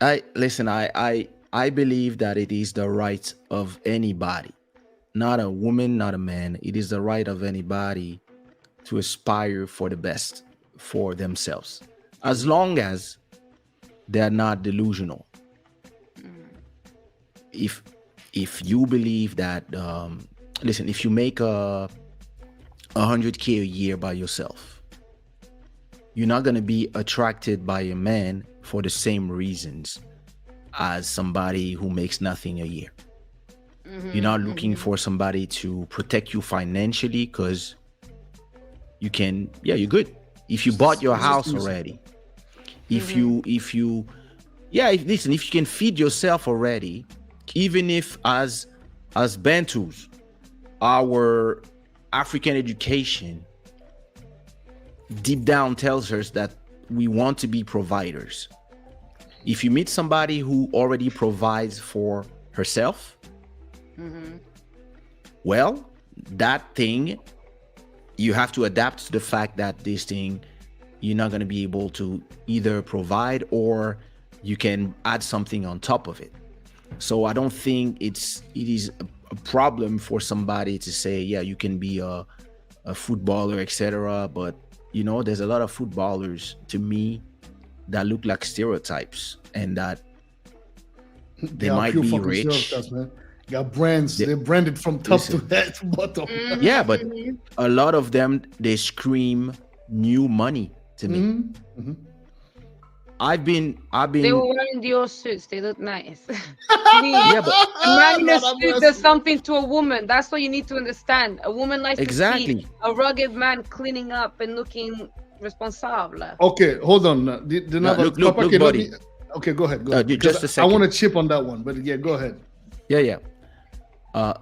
I listen. I believe that it is the right of anybody, not a woman, not a man. It is the right of anybody to aspire for the best for themselves, as long as they're not delusional. If if you believe that, listen, if you make a 100K a year by yourself, you're not gonna be attracted by a man for the same reasons as somebody who makes nothing a year. You're not looking for somebody to protect you financially because you can, yeah, you're good. If you bought your house already, if you yeah, listen, if you can feed yourself already, even if as Bantus, our African education deep down tells us that we want to be providers. If you meet somebody who already provides for herself, well, that thing, you have to adapt to the fact that this thing, you're not going to be able to either provide or you can add something on top of it. So I don't think it is a problem for somebody to say, yeah, you can be a footballer, etc. But there's a lot of footballers to me that look like stereotypes, and that They they are might pure be fucking rich. stereotypes, man. Got brands. They, They're branded from top to listen, head to bottom. yeah, but a lot of them, they scream new money to me. I've They were been, wearing Dior suits. They look nice. Please. yeah, but A man in a Lord have suit mercy. does something to a woman. That's what you need to understand. A woman likes to see exactly. a rugged man cleaning up and looking responsible. Okay, hold on. No, look, Okay, let me. buddy. Okay, go ahead. Go ahead. Because Just a I want second. to chip on that one, but yeah, go ahead. Yeah. Uh,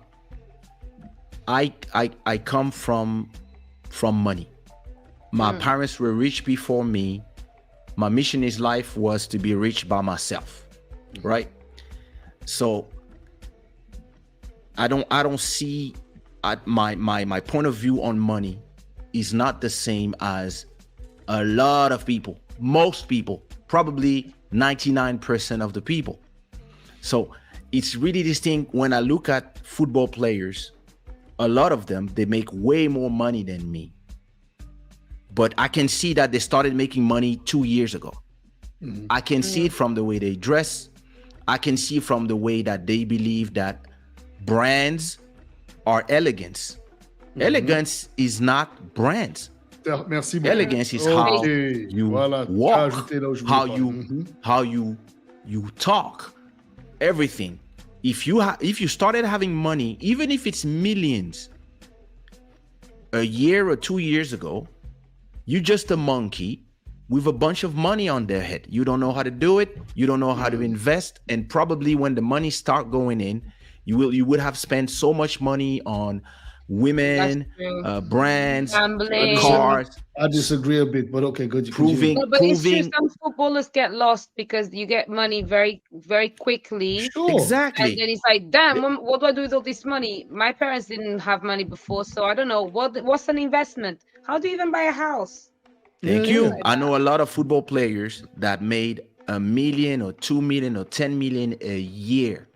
I come from money. My parents were rich before me. My mission in life was to be rich by myself, right? So I don't see my point of view on money is not the same as a lot of people, most people, probably 99% of the people. So it's really distinct. When I look at football players, a lot of them, they make way more money than me. But I can see that they started making money 2 years ago. I can see it from the way they dress. I can see from the way that they believe that brands are elegance. Elegance is not brands. Merci beaucoup. Elegance is how Okay. you Voilà. Tu as walk, ajouté là où je voulais how parler. you talk, everything. If you started having money, even if it's millions, a year or 2 years ago, you're just a monkey with a bunch of money on their head. You don't know how to do it. You don't know how to invest. And probably when the money start going in, you would have spent so much money on women, brands, Gambling. cars, I disagree a bit, but okay, good. proving No, but it's true. proving Some footballers get lost because you get money very, very quickly. Sure. And exactly. then it's like, damn, what do I do with all this money? My parents didn't have money before, so I don't know. What's an investment? How do you even buy a house? Thank Yeah, you. yeah. I know a lot of football players that made 1 million or 2 million or 10 million a year,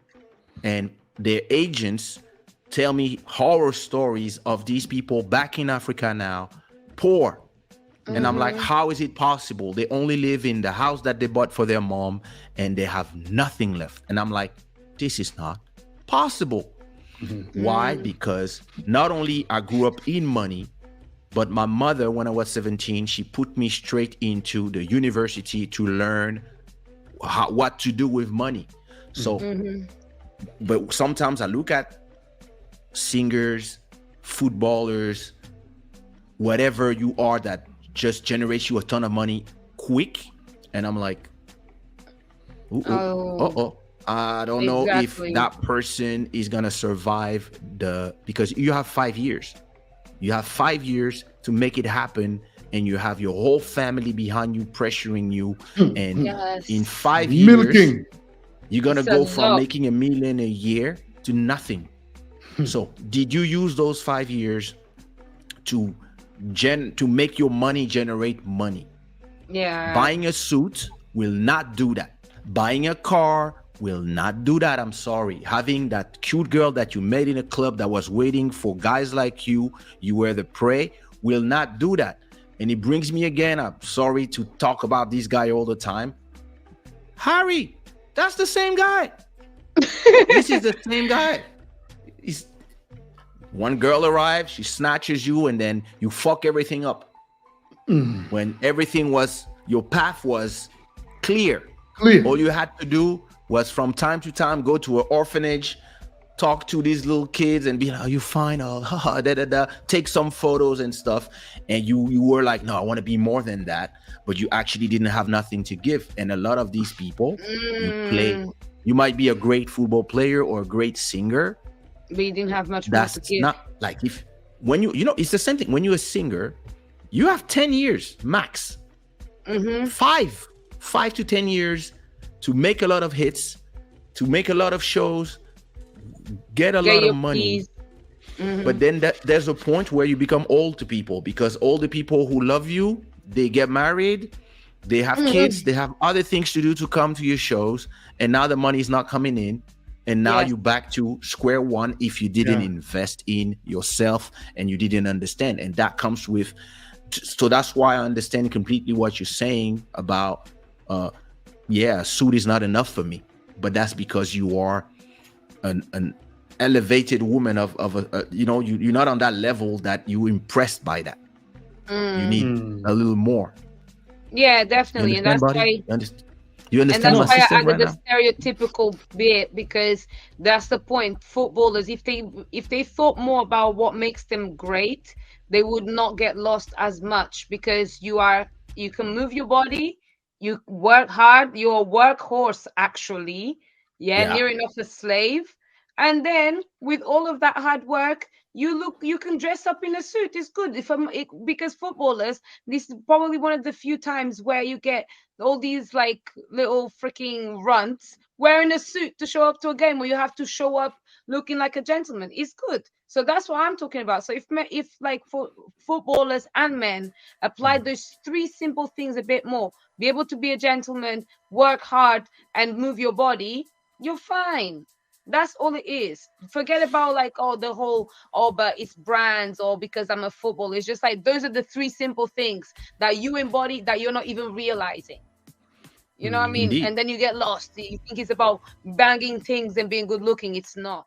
and their agents tell me horror stories of these people back in Africa now, poor. And I'm like, how is it possible? They only live in the house that they bought for their mom and they have nothing left. And I'm like, this is not possible. Why? Because not only I grew up in money, but my mother, when I was 17, she put me straight into the university to learn what to do with money. So, but sometimes I look at singers, footballers, whatever you are that just generates you a ton of money quick, and I'm like, I don't know if that person is gonna survive because you have 5 years. You have 5 years to make it happen, and you have your whole family behind you pressuring you. And in 5 years, Milking. you're gonna It's a go from lot. making 1 million a year to nothing. So did you use those 5 years to make your money generate money? Yeah. Buying a suit will not do that. Buying a car will not do that. I'm sorry. Having that cute girl that you met in a club that was waiting for guys like you were the prey, will not do that. And it brings me again, I'm sorry to talk about this guy all the time. Harry, that's the same guy. This is the same guy. One girl arrives, she snatches you, and then you fuck everything up. When everything was, your path was clear. All you had to do was from time to time go to an orphanage, talk to these little kids and be like, are you fine? Oh, haha, da, da, da. Take some photos and stuff. And you were like, no, I want to be more than that. But you actually didn't have nothing to give. And a lot of these people, you might be a great football player or a great singer. But you didn't have much more That's to give. not like when you it's the same thing. When you're a singer, you have 10 years max. 5 to 10 years to make a lot of hits, to make a lot of shows, get a lot of money. But then there's a point where you become old to people, because all the people who love you, they get married, they have kids, they have other things to do to come to your shows, and now the money is not coming in, and now you're back to square one if you didn't invest in yourself and you didn't understand. And that comes with, so that's why I understand completely what you're saying about a suit is not enough for me. But that's because you are an elevated woman of a you're not on that level that you impressed by that. You need a little more. Yeah, definitely. And that's buddy? why you understand and my that's why I system added right the now? stereotypical bit, because that's the point. Footballers, if they thought more about what makes them great, they would not get lost as much, because you can move your body, you work hard, you're a workhorse actually, near enough a slave. And then with all of that hard work, you can dress up in a suit. It's good because footballers, this is probably one of the few times where you get all these like little freaking runts wearing a suit to show up to a game where you have to show up looking like a gentleman. It's good. So that's what I'm talking about. So if like for footballers and men apply those three simple things a bit more, be able to be a gentleman, work hard, and move your body, you're fine. That's all it is. Forget about like but it's brands or because I'm a footballer. It's just like those are the three simple things that you embody that you're not even realizing. You know what I mean? Indeed. And then you get lost. You think it's about banging things and being good looking. It's not.